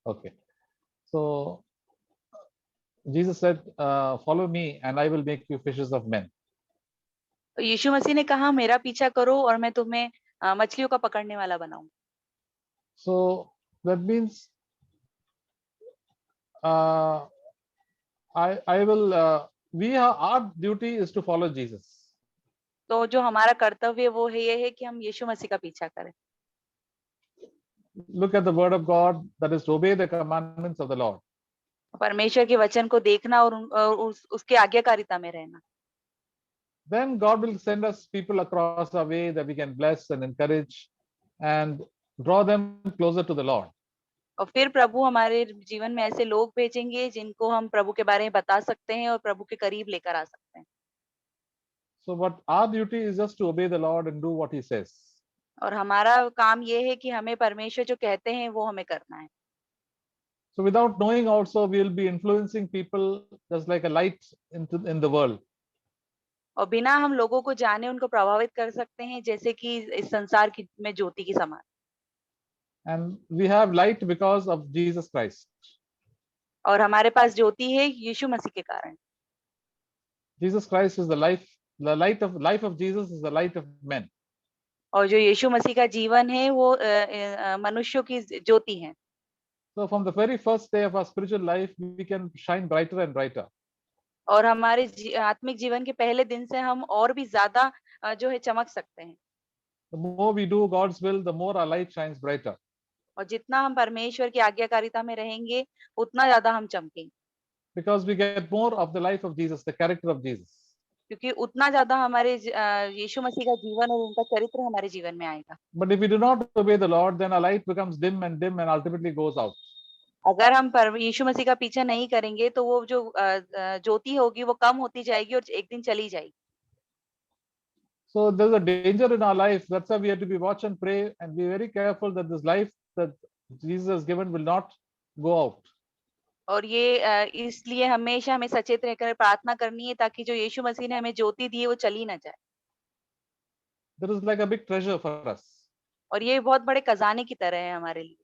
Okay. So Jesus said, follow me and I will make you fishers of men. तो यीशु मसीह ने कहा मेरा पीछा करो और मैं तुम्हें मछलियों का पकड़ने वाला बनाऊं। So that means uh, I will, our duty is to follow Jesus. तो जो हमारा कर्तव्य वो है ये है कि हम यीशु मसीह का पीछा करें। Look at the word of God, that is to obey the commandments of the Lord. परमेश्वर के वचन को देखना और उसके आज्ञाकारिता में रहना। Then God will send us people across our way that we can bless and encourage and draw them closer to the Lord. और फिर प्रभु हमारे जीवन में ऐसे लोग भेजेंगे जिनको हम प्रभु के बारे में बता सकते हैं और प्रभु के करीब लेकर आ सकते हैं। So what our duty is just to obey the Lord and do what he says. और हमारा काम ये है कि हमें परमेश्वर जो कहते हैं वो हमें करना है। So without knowing also we will be influencing people just like a light in the world. और बिना हम लोगों को जाने उनको प्रभावित कर सकते हैं जैसे कि इस संसार की में ज्योति की समान। And we have light because of Jesus Christ. और हमारे पास ज्योति है यीशु मसीह के कारण। Jesus Christ is the light of Jesus is the light of men. और जो यीशु मसीह का जीवन है वो मनुष्यों की ज्योति है। So from the very first day of our spiritual life, we can shine brighter and brighter. और हमारे आत्मिक जीवन के पहले दिन से हम और भी ज्यादा जो है चमक सकते हैं। The more we do God's will, the more our light shines brighter. और जितना हम परमेश्वर की आज्ञाकारिता में रहेंगे उतना ज्यादा हम चमकेंगे। Because we get more of the life of Jesus, the character of Jesus. क्योंकि उतना ज्यादा हमारे यीशु मसीह का जीवन और उनका चरित्र हमारे जीवन में आएगा। But if we do not obey the Lord, then our light becomes dim and ultimately goes out. अगर हम यीशु मसीह का पीछा नहीं करेंगे तो वो जो ज्योति होगी वो कम होती जाएगी और एक दिन चली जाएगी। So there's a danger in our life. That's why we have to be watch and pray and be very careful that this life that Jesus has given will not go out. और ये इसलिए हमेशा हमें सचेत रहकर प्रार्थना करनी है ताकि जो यीशु मसीह ने हमें ज्योति दी है वो चली ना जाए। There is like a big treasure for us. और ये बहुत बड़े खजाने की तरह है हमारे लिए।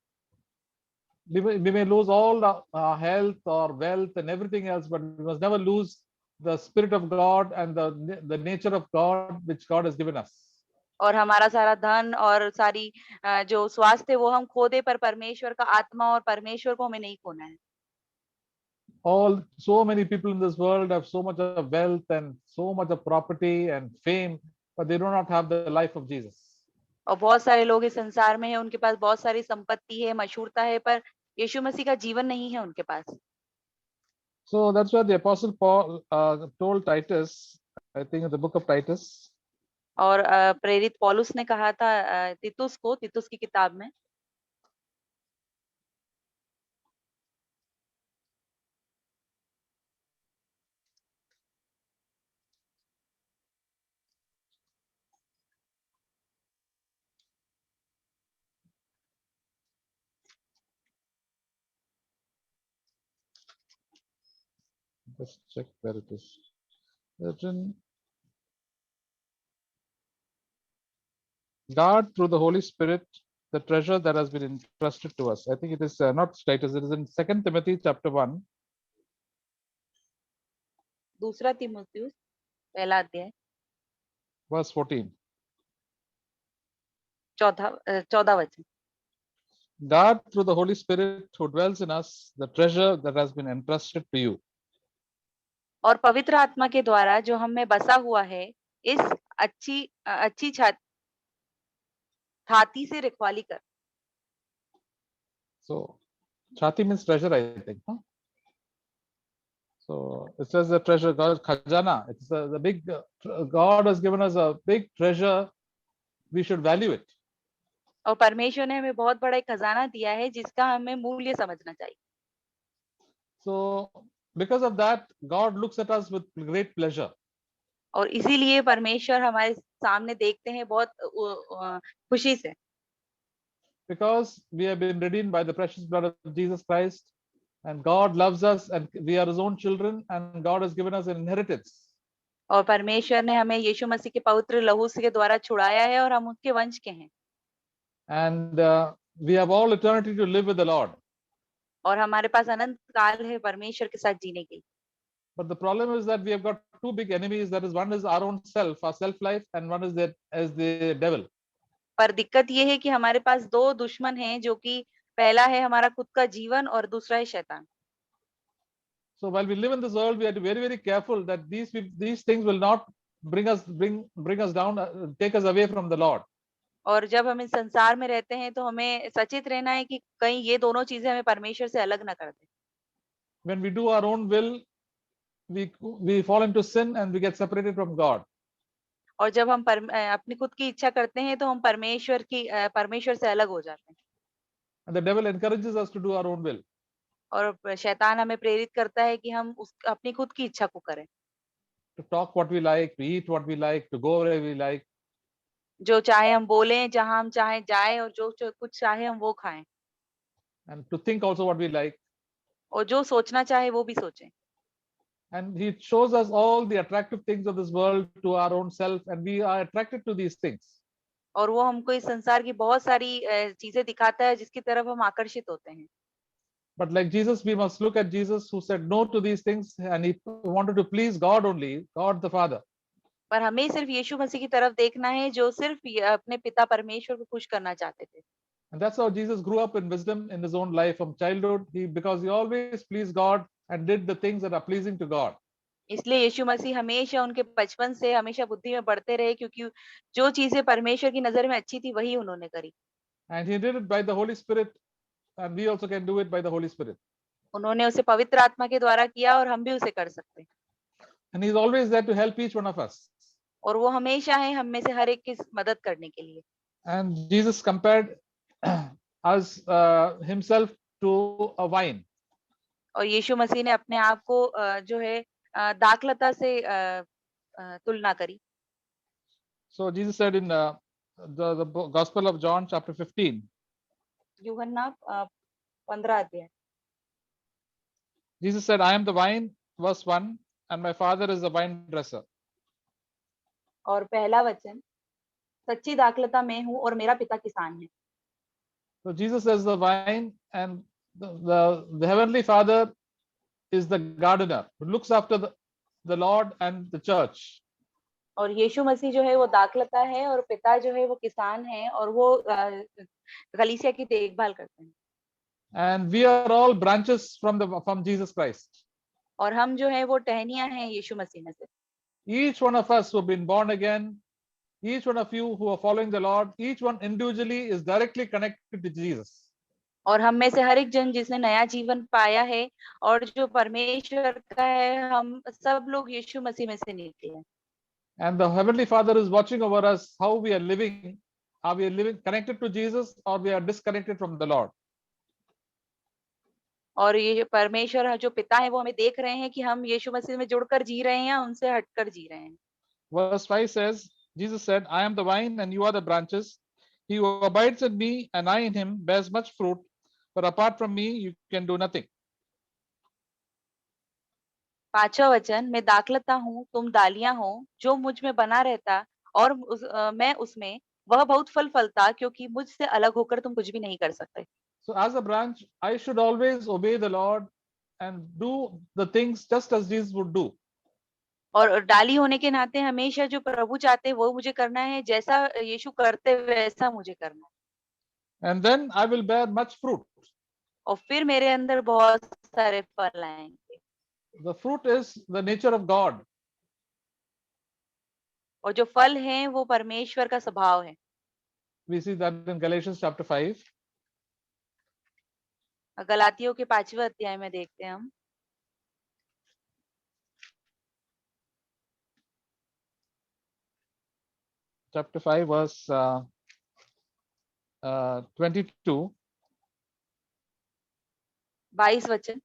We may lose all our health or wealth and everything else, but we must never lose the Spirit of God and the nature of God which God has given us. और हमारा सारा धन और सारी जो स्वास्थ्य है वो हम खो दे पर परमेश्वर का आत्मा और परमेश्वर को हमें नहीं खोना है। So many people in this world have so much of wealth and so much of property and fame, but they do not have the life of Jesus. और बहुत सारे लोग इस संसार में हैं, उनके पास बहुत सारी संपत्ति है, मशहूरता है, पर यीशु मसीह का जीवन नहीं है उनके पास। So that's why the Apostle Paul told Titus, I think in the book of Titus. और प्रेरित पौलुस ने कहा था तीतुस की किताब में। Just check where it is written. Guard through the Holy Spirit the treasure that has been entrusted to us. I think it is not Titus, it is in 2 Timothy chapter 1. दूसरा तीमुथियुस पहला अध्याय Verse 14. 14 वचन। Guard through the Holy Spirit who dwells in us the treasure that has been entrusted to you. और पवित्र आत्मा के द्वारा जो हम में बसा हुआ है इस अच्छी छाती से रखवाली कर। So Chati means treasure, I think. Huh? So it says the treasure, God khajana. It's the big, God has given us a big treasure. We should value it. और परमेश्वर ने हमें बहुत बड़ा एक खजाना दिया है जिसका हमें मूल्य समझना चाहिए। So because of that, God looks at us with great pleasure. और इसीलिए परमेश्वर हमारे सामने देखते हैं बहुत खुशी से। Because we have been redeemed by the precious blood of Jesus Christ, and God loves us, and we are His own children, and God has given us an inheritance. और परमेश्वर ने हमें यीशु मसीह के पवित्र लहू के द्वारा छुड़ाया है और हम उसके वंश के हैं। And we have all eternity to live with the Lord. और हमारे पास अनंत काल है परमेश्वर के साथ जीने के लिए। But the problem is that we have got two big enemies. That is, one is our own self, our self life, and one is the devil. पर दिक्कत ये है कि हमारे पास 2 दुश्मन हैं, जो कि पहला है हमारा खुद का जीवन और दूसरा है शैतान। So while we live in this world, we have to be very, very careful that these things will not bring us down, take us away from the Lord. और जब हम इस संसार में रहते हैं, तो हमें सचेत रहना है कि कहीं ये दोनों चीज़ें हमें परमेश्वर से अलग ना कर दें। When we do our own will, we fall into sin and we get separated from God. और जब हम अपनी खुद की इच्छा करते हैं, तो हम परमेश्वर से अलग हो जाते हैं। And the devil encourages us to do our own will. और शैतान हमें प्रेरित करता है कि हम अपनी खुद की इच्छा को करें। To talk what we like, to eat what we like, to go where we like, जो चाहे हम बोलें, जहाँ हम चाहें जाएँ, और जो कुछ चाहे हम वो खाएँ। and to think also what we like. और जो सोचना चाहे वो भी सोचें। And he shows us all the attractive things of this world to our own self, and we are attracted to these things. और वो हमको इस संसार की बहुत सारी चीज़ें दिखाता है, जिसकी तरफ हम आकर्षित होते हैं। But like Jesus, we must look at Jesus, who said no to these things, and he wanted to please God only, God the Father. पर हमें सिर्फ यीशु मसीह की तरफ देखना है, जो सिर्फ अपने पिता परमेश्वर को खुश करना चाहते थे। And that's how Jesus grew up in wisdom in his own life from childhood. Because he always pleased God and did the things that are pleasing to God. इसलिए यीशु मसीह हमेशा उनके बचपन से हमेशा बुद्धि में बढ़ते रहे, क्योंकि जो चीज़ें परमेश्वर की नज़र में अच्छी थी, वही उन्होंने करी। And he did it by the Holy Spirit, and we also can do it by the Holy Spirit. उन्होंने उसे पवित्र आत्मा के द्वारा किया, और हम भी उसे कर सकते हैं। And he's always there to help each one of us. और वो हमेशा है हम में से हर एक की मदद करने के लिए। And Jesus compared himself to a vine. और यीशु मसीह ने अपने आप को जो है दाखलता से तुलना करी। So Jesus said in the Gospel of John, chapter 15, यूहन्ना 15 अध्याय। Jesus said, I am the vine, verse 1, and my Father is the vine dresser. और पहला वचन, सच्ची दाखलता मैं हूँ और मेरा पिता किसान है। So Jesus is the vine, and the Heavenly Father is the gardener who looks after the Lord and the church. और यीशु मसीह जो है वो दाखलता है, और पिता जो है वो किसान है, और वो कलीसिया की देखभाल करते हैं। And we are all branches from Jesus Christ. और हम जो है वो टहनियां हैं यीशु मसीह में से। Each one of us who have been born again, each one of you who are following the Lord, each one individually is directly connected to Jesus. और हम में से हर एक जन जिसने नया जीवन पाया है और जो परमेश्वर का है, हम सब लोग यीशु मसीह में से निकले हैं। And the Heavenly Father is watching over us, how we are living. Are we living connected to Jesus, or we are disconnected from the Lord? और ये परमेश्वर जो पिता है, वो हमें देख रहे हैं कि हम यीशु मसीह में जुड़कर जी रहे हैं या उनसे हटकर जी रहे हैं। Verse 5 says, Jesus said, I am the vine and you are the branches. He who abides in me and I in him bears much fruit, but apart from me you can do nothing. 5वां वचन, मैं दाखलता हूँ, तुम डालियां हो, जो मुझ में बना रहता और मैं उसमें, वह बहुत फल फलता, क्योंकि मुझसे अलग होकर तुम कुछ भी नहीं कर सकते। So as a branch, I should always obey the Lord and do the things just as Jesus would do. और डाली होने के नाते हमेशा जो प्रभु चाहते हैं वो मुझे करना है, जैसा यीशु करते वैसा मुझे करना है। And then I will bear much fruit. और फिर मेरे अंदर बहुत सारे फल आएंगे। The fruit is the nature of God. और जो फल हैं वो परमेश्वर का स्वभाव है। We see that in Galatians chapter 5. गलातियों के 5वें अध्याय में देखते हैं हम। Chapter 5, verse 22. 22 वचन,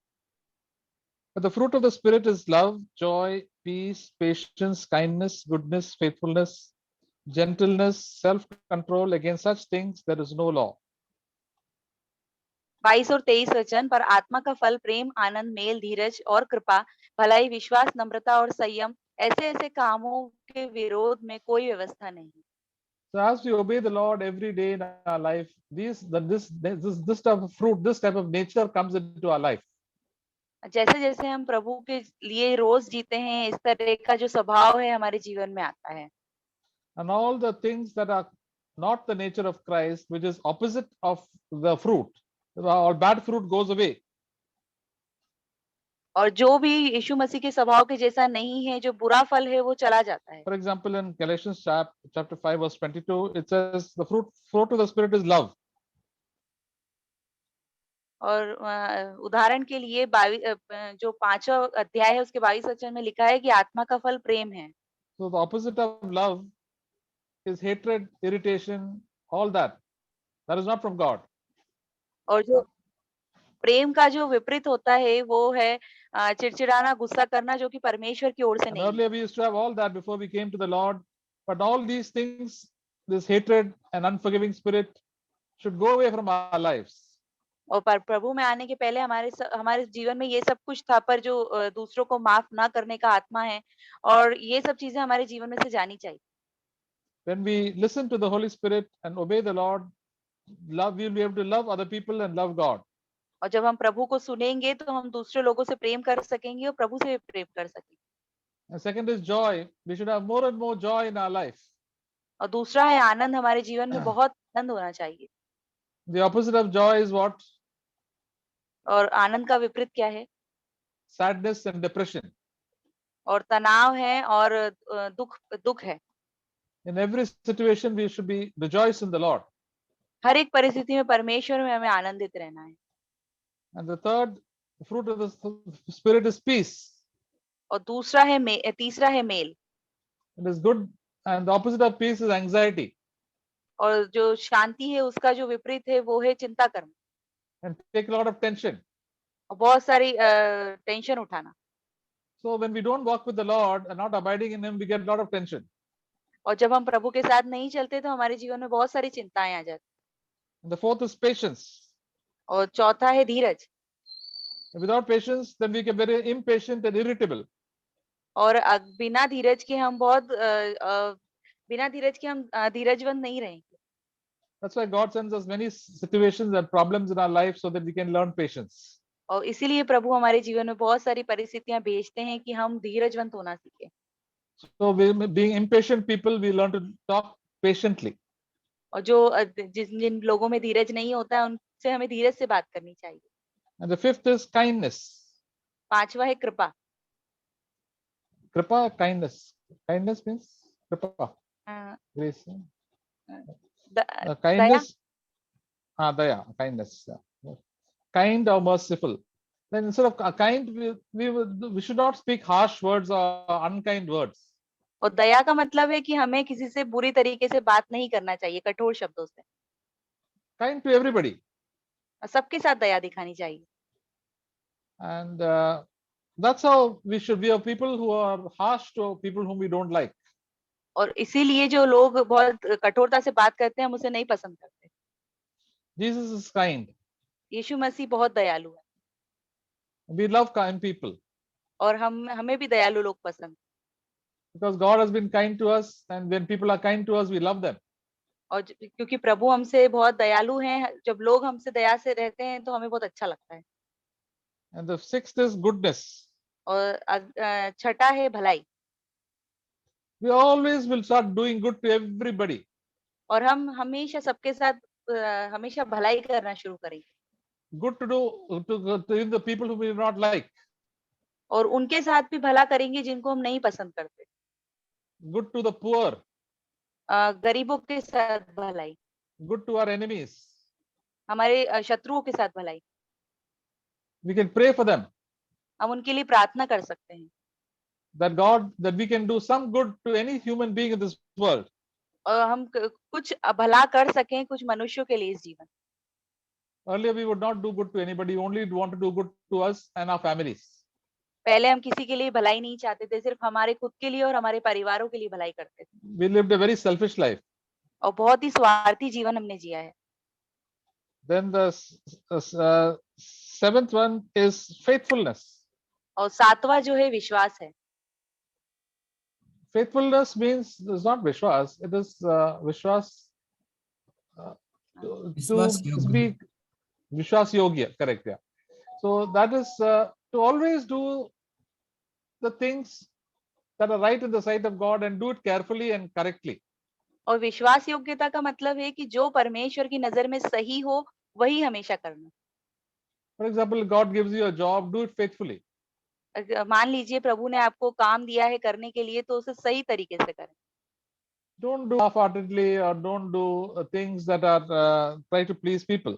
But the fruit of the Spirit is love, joy, peace, patience, kindness, goodness, faithfulness, gentleness, self-control. Against such things there is no law. 22 और 23 वचन, पर आत्मा का फल प्रेम, आनंद, मेल, धीरज और कृपा, भलाई, विश्वास, नम्रता और संयम, ऐसे ऐसे कामों के विरोध में कोई व्यवस्था नहीं। So as we obey the Lord every day in our life, this type of fruit, this type of nature comes into our life. जैसे जैसे हम प्रभु के लिए रोज जीते हैं, इस तरह का जो स्वभाव है हमारे जीवन में आता है। And all the things that are not the nature of Christ, which is opposite of the fruit, or bad fruit, goes away. और जो भी यीशु मसीह के स्वभाव के जैसा नहीं है, जो बुरा फल है, वो चला जाता है। For example, in Galatians chapter 5, verse 22, it says the fruit of the Spirit is love. और उदाहरण के लिए जो 5वां अध्याय है उसके 22 वचन में लिखा है कि आत्मा का फल प्रेम है। So the opposite of love is hatred, irritation, all that. That is not from God. और जो प्रेम का जो विपरीत होता है वो है चिड़चिड़ाना, गुस्सा करना, जो कि परमेश्वर की ओर से And नहीं है। earlier we used to have all that before we came to the Lord. But all these things, this hatred and unforgiving spirit, should go away from our lives. और प्रभु में आने के पहले हमारे जीवन में ये सब कुछ था, पर जो दूसरों को माफ ना करने का आत्मा है, और ये सब चीजें हमारे जीवन में से जानी चाहिए। When we listen to the Holy Spirit and obey the Lord, we will be able to love other people and love God. और जब हम प्रभु को सुनेंगे तो हम दूसरे लोगों से प्रेम कर सकेंगे और प्रभु से भी प्रेम कर सकेंगे। And second is joy. We should have more and more joy in our life. और दूसरा है आनंद, हमारे जीवन में बहुत आनंद होना चाहिए। The opposite of joy is what? और आनंद का विपरीत क्या है? Sadness and depression. और तनाव है और दुख है। In every situation, we should be rejoice in the Lord. हर एक परिस्थिति में परमेश्वर में हमें आनंदित रहना है। And the third fruit of the Spirit is peace. और तीसरा है mail. It is good, and the opposite of peace is anxiety और जो शांति है उसका जो विपरीत है वो है चिंता करना and take a lot of tension. और बहुत सारी टेंशन उठाना। So when we don't walk with the Lord and not abiding in Him, we get a lot of tension. और जब हम प्रभु के साथ नहीं चलते तो हमारे जीवन में बहुत सारी चिंताएं आ जाती। And the fourth is patience. और चौथा है धीरज। Without patience, then we get very impatient and irritable. और बिना धीरज के हम धीरजवंत नहीं रहेंगे। That's why God sends us many situations and problems in our life so that we can learn patience. और इसीलिए प्रभु हमारे जीवन में बहुत सारी परिस्थितियां भेजते हैं कि हम धीरजवंत होना सीखें। So being impatient people, we learn to talk patiently. और जिन लोगों में धीरज नहीं होता है उनसे हमें धीरज से बात करनी चाहिए। And the fifth is kindness. 5वां है कृपा। Kripa, kindness. Kindness means kripa, a, grace. Daya. Kindness, daya, kindness. Kind or merciful. Then instead of kind, we should not speak harsh words or unkind words. और दया का मतलब है कि हमें किसी से बुरी तरीके से बात नहीं करना चाहिए, कठोर शब्दों से। Kind to everybody. और सबके साथ दया दिखानी चाहिए। And that's how we should be, of people who are harsh to people whom we don't like. और इसीलिए जो लोग बहुत कठोरता से बात करते हैं हम उसे नहीं पसंद करते। Jesus is kind. यीशु मसीह बहुत दयालु है। We love kind people और हमें भी दयालु लोग पसंद। because God has been kind to us, and when people are kind to us, we love them. और क्योंकि प्रभु हमसे बहुत दयालु हैं, जब लोग हमसे दया से रहते हैं तो हमें बहुत अच्छा लगता है। And the sixth is goodness. और छठा है भलाई। We always will start doing good to everybody. और हम हमेशा सबके साथ हमेशा भलाई करना शुरू करेंगे। Good to do to the people whom we do not like. और उनके साथ भी भला करेंगे जिनको हम नहीं पसंद करते। Good to the poor. गरीबों के साथ भलाई। Good to our enemies. हमारे शत्रुओं के साथ भलाई। We can pray for them हम उनके लिए प्रार्थना कर सकते हैं। that we can do some good to any human being in this world. और हम कुछ भला कर सकें कुछ मनुष्यों के लिए इस जीवन। Earlier we would not do good to anybody, only want to do good to us and our families. पहले हम किसी के लिए भलाई नहीं चाहते थे, सिर्फ हमारे खुद के लिए और हमारे परिवारों के लिए भलाई करते थे। We lived a very selfish life. और बहुत ही स्वार्थी जीवन हमने जिया है। Then the seventh one is faithfulness. और 7वां जो है विश्वास है। Faithfulness means it's not Vishwas, it is Vishwas विश्वास to योग्य be Vishwas Yogya, correct, yeah. So that is to always do the things that are right in the sight of God and do it carefully and correctly. और विश्वास योग्यता का मतलब है कि जो परमेश्वर की नजर में सही हो वही हमेशा करना। For example, God gives you a job, do it faithfully. मान लीजिए प्रभु ने आपको काम दिया है करने के लिए तो उसे सही तरीके से करें। Don't do half-heartedly or don't do things that are try to please people.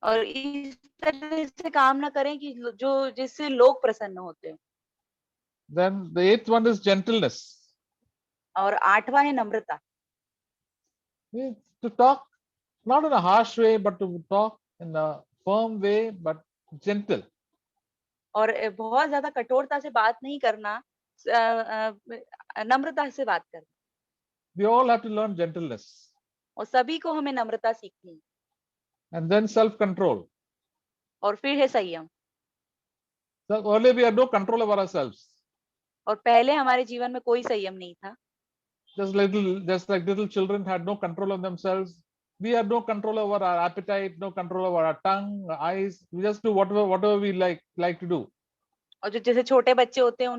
और इस तरह से काम ना करें कि जो जिससे लोग प्रसन्न होते हैं। Then the eighth one is gentleness. और 8वां है नम्रता। Means to talk not in a harsh way, but to talk in a firm way, but gentle. और बहुत ज्यादा कठोरता से बात नहीं करना, नम्रता से बात करना। We all have to learn gentleness. और सभी को हमें नम्रता सीखनी है। And then self-control. और फिर है संयम। So earlier we had no control over ourselves. और पहले हमारे जीवन में कोई संयम नहीं था। Just like little children had no control on themselves. We had no control over our appetite, no control over our tongue, our eyes. We just do whatever we like to do. और जो जैसे छोटे बच्चे होते हैं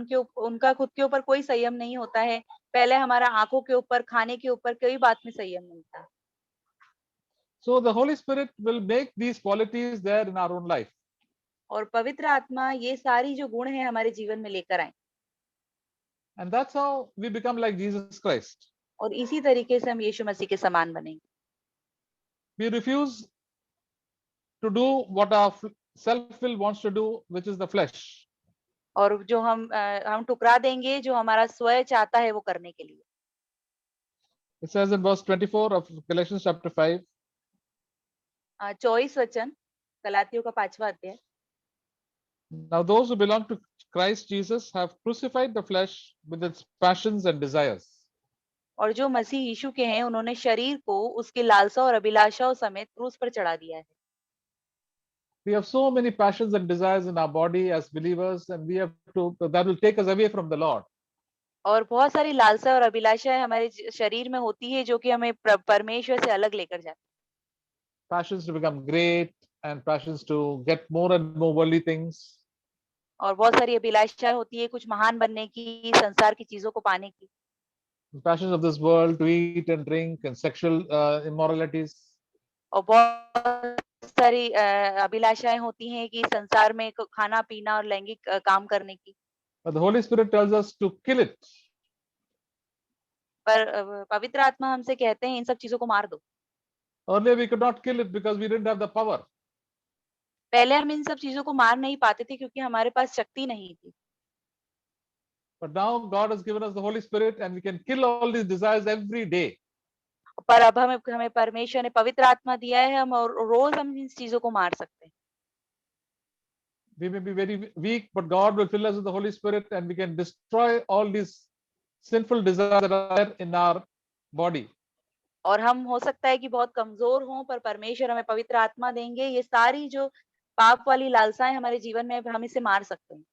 उनका खुद के ऊपर कोई संयम नहीं होता है। पहले हमारा आंखों के ऊपर, खाने के ऊपर कोई बात में संयम नहीं था। So the Holy Spirit will make these qualities there in our own life. और पवित्र आत्मा ये सारी जो गुण है हमारे जीवन में लेकर आए। And that's how we become like Jesus Christ. और इसी तरीके से हम यीशु मसीह के समान बनेंगे। We refuse to do what our self-will wants to do, which is the flesh. और जो हम ठुकरा देंगे जो हमारा स्वयं चाहता है वो करने के लिए। It says in verse 24 of Galatians chapter 5. 24 वचन, गलातियों का 5वां अध्याय। Now those who belong to Christ Jesus have crucified the flesh with its passions and desires. और जो मसीह यीशु के हैं उन्होंने शरीर को उसकी लालसा और अभिलाषाओं समेत क्रूस पर चढ़ा दिया है। We have so many passions and desires in our body as believers, and that will take us away from the Lord. और बहुत सारी लालसा और अभिलाषाएं हमारे शरीर में होती है जो कि हमें परमेश्वर से अलग लेकर जाती है। Passions to become great and passions to get more and more worldly things. और बहुत सारी अभिलाषाएं होती है कुछ महान बनने की, संसार की चीजों को पाने की। Passions of this world to eat and drink and sexual immoralities. और बहुत सारी अभिलाषाएं होती हैं कि संसार में खाना पीना और लैंगिक काम करने की। But the Holy Spirit tells us to kill it. पर पवित्र आत्मा हमसे कहते हैं इन सब चीजों को मार दो। Earlier we could not kill it because we didn't have the power. पहले हम इन सब चीजों को मार नहीं पाते थे क्योंकि हमारे पास शक्ति नहीं थी। But now God has given us the Holy Spirit and we can kill all these desires every day. पर अब हमें परमेश्वर ने पवित्र आत्मा दिया है, हम रोज हम इन चीजों को मार सकते हैं। We may be very weak, but God will fill us with the Holy Spirit and we can destroy all these sinful desires that are there in our body. और हम हो सकता है कि बहुत कमजोर हों पर परमेश्वर हमें पवित्र आत्मा देंगे, ये सारी जो पाप वाली लालसाएं हमारे जीवन में हम इसे मार सकते हैं।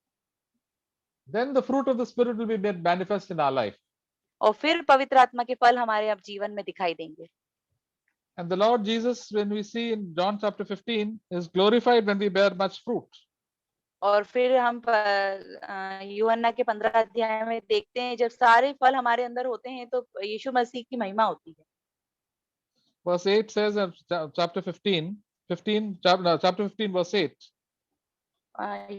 Then the fruit of the Spirit will be made manifest in our life. और फिर पवित्र आत्मा के फल हमारे अब जीवन में दिखाई देंगे। And the Lord Jesus, when we see in John chapter 15, is glorified when we bear much fruit. और फिर हम यूहन्ना के 15 अध्याय में देखते हैं जब सारे फल हमारे अंदर होते हैं तो यीशु मसीह की महिमा होती है। Verse 8 says in chapter 15 verse 8.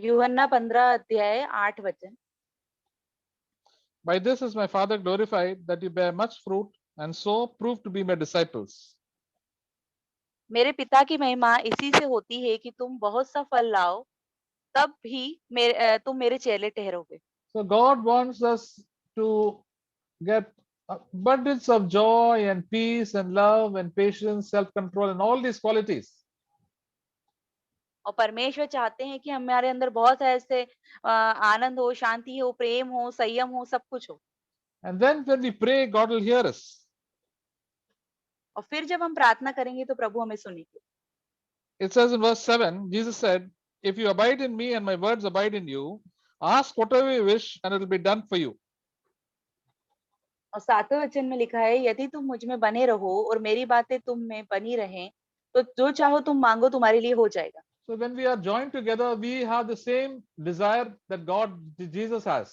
यूहन्ना 15 अध्याय 8 वचन। By this is my Father glorified, that you bear much fruit and so prove to be my disciples. मेरे पिता की महिमा इसी से होती है कि तुम बहुत सा फल लाओ, तब भी तुम मेरे चेले ठहरोगे। So God wants us to get abundance of joy and peace and love and patience, self-control and all these qualities. और परमेश्वर चाहते हैं कि हमारे अंदर बहुत ऐसे आनंद हो, शांति हो, प्रेम हो, संयम हो, सब कुछ हो। And then when we pray, God will hear us. और फिर जब हम प्रार्थना करेंगे तो प्रभु हमें सुनेंगे। It says in verse 7, Jesus said, if you abide in me and my words abide in you, ask whatever you wish and it will be done for you. और 7वें वचन में लिखा है, यदि तुम मुझ में बने रहो और मेरी बातें तुम में बनी रहें, तो जो चाहो तुम मांगो तुम्हारे लिए हो जाएगा। So when we are joined together, we have the same desire that Jesus has.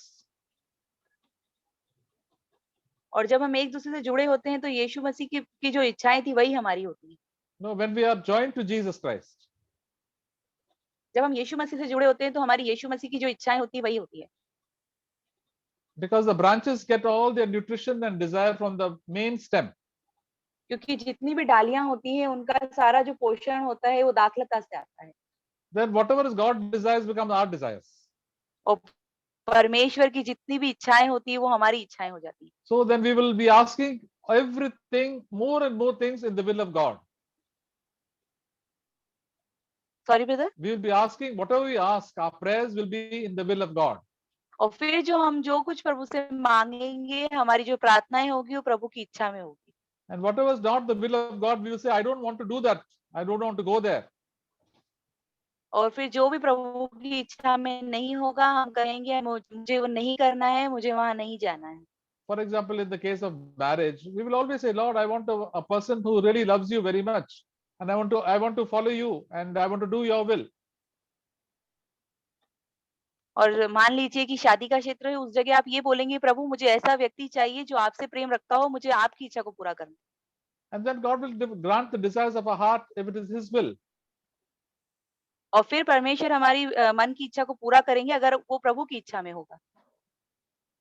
और जब हम एक-दूसरे से जुड़े होते हैं, तो यीशु मसीह की जो इच्छाएँ थी, वही हमारी होती हैं। No, when we are joined to Jesus Christ, जब हम यीशु मसीह से जुड़े होते हैं, तो हमारी यीशु मसीह की जो इच्छाएँ होती हैं, वही होती है। because the branches get all their nutrition and desire from the main stem. क्योंकि जितनी भी डालियाँ होती हैं, उनका सारा जो पोषण होता है, वो दाखलता से आता है। Then whatever is God desires becomes our desires. और परमेश्वर की जितनी भी इच्छाएँ होती हैं, वो हमारी इच्छाएँ हो जाती हैं। So then we will be asking everything, more and more things in the will of God. Sorry brother? We will be asking whatever we ask, our prayers will be in the will of God. और फिर जो कुछ प्रभु से माँगेंगे, हमारी जो प्रार्थनाएँ होगी, वो प्रभु की इच्छा में होगी। And whatever is not the will of God, we will say, I don't want to do that. I don't want to go there. और फिर जो भी प्रभु की इच्छा में नहीं होगा, हम कहेंगे मुझे वो नहीं करना है, मुझे वहाँ नहीं जाना है। For example, in the case of marriage, we will always say, Lord, I want a person who really loves you very much. And I want to follow you and I want to do your will. और मान लीजिए कि शादी का क्षेत्र है, उस जगह आप ये बोलेंगे, प्रभु मुझे ऐसा व्यक्ति चाहिए जो आपसे प्रेम रखता हो, मुझे आपकी इच्छा को पूरा करना है। And then God will grant the desires of our heart if it is His will. और फिर परमेश्वर हमारी मन की इच्छा को पूरा करेंगे, अगर वो प्रभु की इच्छा में होगा।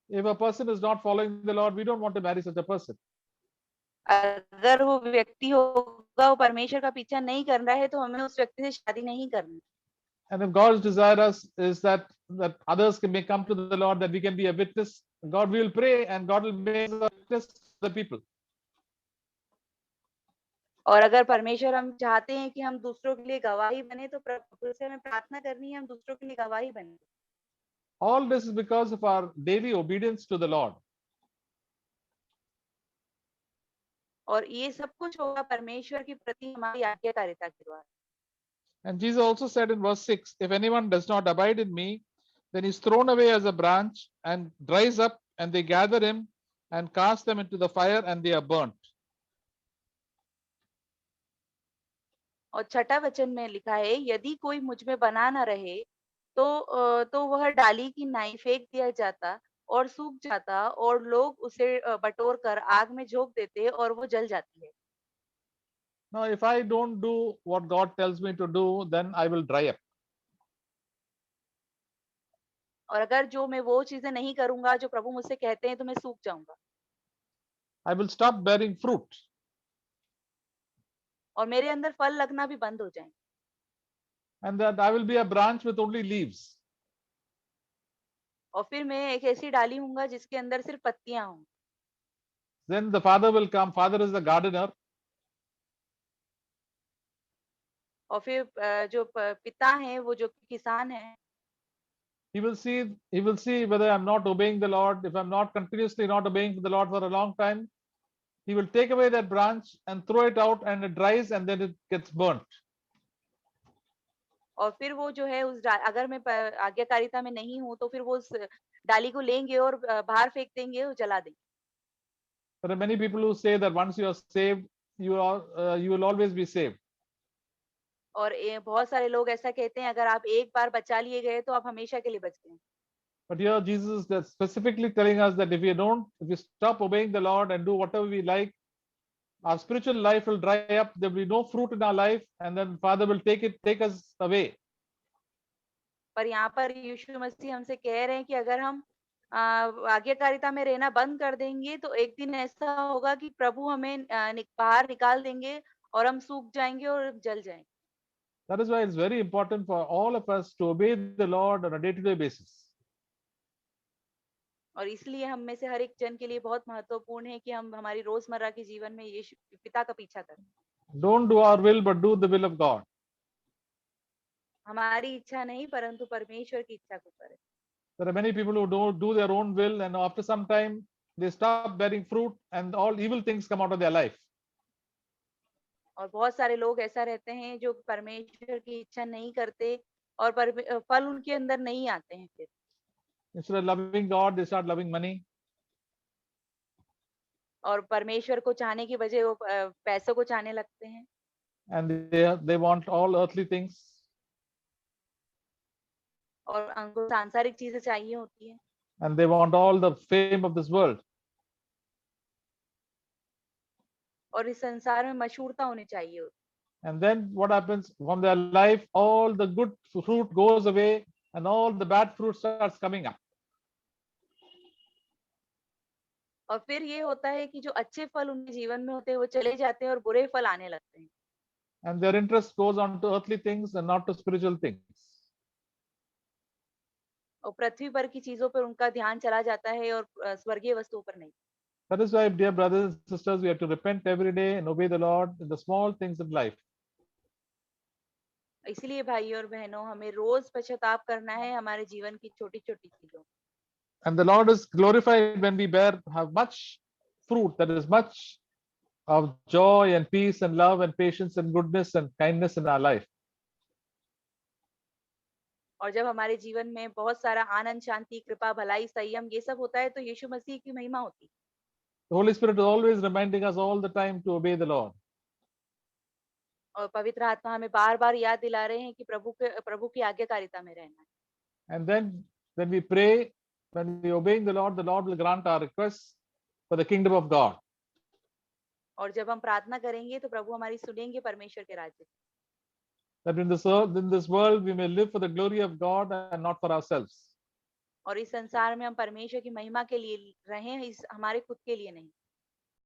If a person is not following the Lord, we don't want to marry such a person. अगर वो व्यक्ति होगा, वो परमेश्वर का पीछा नहीं कर रहा है, तो हमें उस व्यक्ति से शादी नहीं करनी। And if God's desire us is that others may come to the Lord, that we can be a witness, God will pray and God will make us a witness to the people. और अगर परमेश्वर हम चाहते हैं कि हम दूसरों के लिए गवाही बने, तो प्रभु से हमें प्रार्थना करनी है, हम दूसरों के लिए गवाही बने। All this is because of our daily obedience to the Lord. और ये सब कुछ होगा परमेश्वर के प्रति हमारी आज्ञाकारिता के द्वारा। And Jesus also said in verse 6, if anyone does not abide in me, then he is thrown away as a branch and dries up, and they gather him and cast them into the fire, and they are burnt. और 6ठा वचन में लिखा है, यदि कोई मुझ में बना न रहे, तो वह डाली की नाई फेंक दिया जाता और सूख जाता, और लोग उसे बटोर कर आग में झोंक देते और वो जल जाती है। Now, if I don't do what God tells me to do, then I will dry up. और अगर जो मैं वो चीजें नहीं करूंगा जो प्रभु मुझसे कहते हैं, तो मैं सूख जाऊंगा। I will stop bearing fruit. और मेरे अंदर फल लगना भी बंद हो जाएंगे। And that I will be a branch with only leaves. और फिर मैं एक ऐसी डाली हूँगा जिसके अंदर सिर्फ पत्तियां हों। Then the Father will come. Father is the gardener. और फिर जो पिता हैं, वो जो किसान हैं, He will see whether I'm not obeying the Lord. If I'm not continuously not obeying the Lord for a long time, He will take away that branch and throw it out, and it dries, and then it gets burnt. और फिर वो जो है अगर मैं आज्ञाकारिता में नहीं हूँ, तो फिर वो उस डाली को लेंगे और बाहर फेंक देंगे और जला देंगे। There are many people who say that once you are saved, you will always be saved. और बहुत सारे लोग ऐसा कहते हैं, अगर आप एक बार बचा लिए गए, तो आप हमेशा के लिए बच गए। But here Jesus is specifically telling us that if we stop obeying the Lord and do whatever we like, our spiritual life will dry up. There will be no fruit in our life, and then Father will take us away. पर यहाँ पर यीशु मसीह हमसे कह रहे हैं कि अगर हम आज्ञाकारिता में रहना बंद कर देंगे, तो एक दिन ऐसा होगा कि प्रभु हमें बाहर निकाल देंगे और हम सूख जाएंगे और जल जाएंगे। That is why it's very important for all of us to obey the Lord on a day-to-day basis. और इसलिए हम में से हर एक जन के लिए बहुत महत्वपूर्ण है कि हम हमारी रोजमर्रा के जीवन में यीशु पिता का पीछा करें। Don't do our will, but do the will of God. हमारी इच्छा नहीं, परंतु परमेश्वर की इच्छा को करें। There are many people who don't do their own will, and after some time they stop bearing fruit, and all evil things come out of their life. और बहुत सारे लोग ऐसा रहते हैं जो परमेश्वर की इच्छा नहीं करते, और फल उनके अंदर नहीं आते हैं। फिर Instead of loving God, they start loving money. और परमेश्वर को चाहने की बजाय वो पैसों को चाहने लगते हैं and they want all earthly things, और उनको सांसारिक चीजें चाहिए होती है and they want all the fame of this world. और इस संसार में मशहूरता होनी चाहिए होती And then what happens from their life? All the good fruit goes away, and all the bad fruit starts coming up. है। और फिर ये होता है कि जो अच्छे फल उनके जीवन में होते हैं वो चले जाते हैं और बुरे फल आने लगते हैं And their interest goes on to earthly things and not to spiritual things. और पृथ्वी पर की चीजों पर उनका ध्यान चला जाता है और स्वर्गीय वस्तुओं पर नहीं That is why, dear brothers and sisters, we have to repent every day and obey the Lord in the small things in life. इसलिए भाई और बहनों हमें रोज पश्चाताप करना है हमारे जीवन की छोटी छोटी चीजों And the Lord is glorified when we have much fruit, that is much of joy and peace and love and patience and goodness and kindness in our life. और जब हमारे जीवन में बहुत सारा आनंद शांति कृपा भलाई संयम ये सब होता है तो यीशु मसीह की महिमा होती है The Holy Spirit is always reminding us all the time to obey the Lord. और पवित्र आत्मा हमें बार बार याद दिला रहे हैं कि प्रभु की आज्ञाकारिता में रहना है And then when we pray, when we obeying the Lord will grant our requests for the kingdom of God. और जब हम प्रार्थना करेंगे तो प्रभु हमारी सुनेंगे परमेश्वर के राज्य की। That in this world we may live for the glory of God and not for ourselves. और इस संसार में हम परमेश्वर की महिमा के लिए रहें इस हमारे खुद के लिए नहीं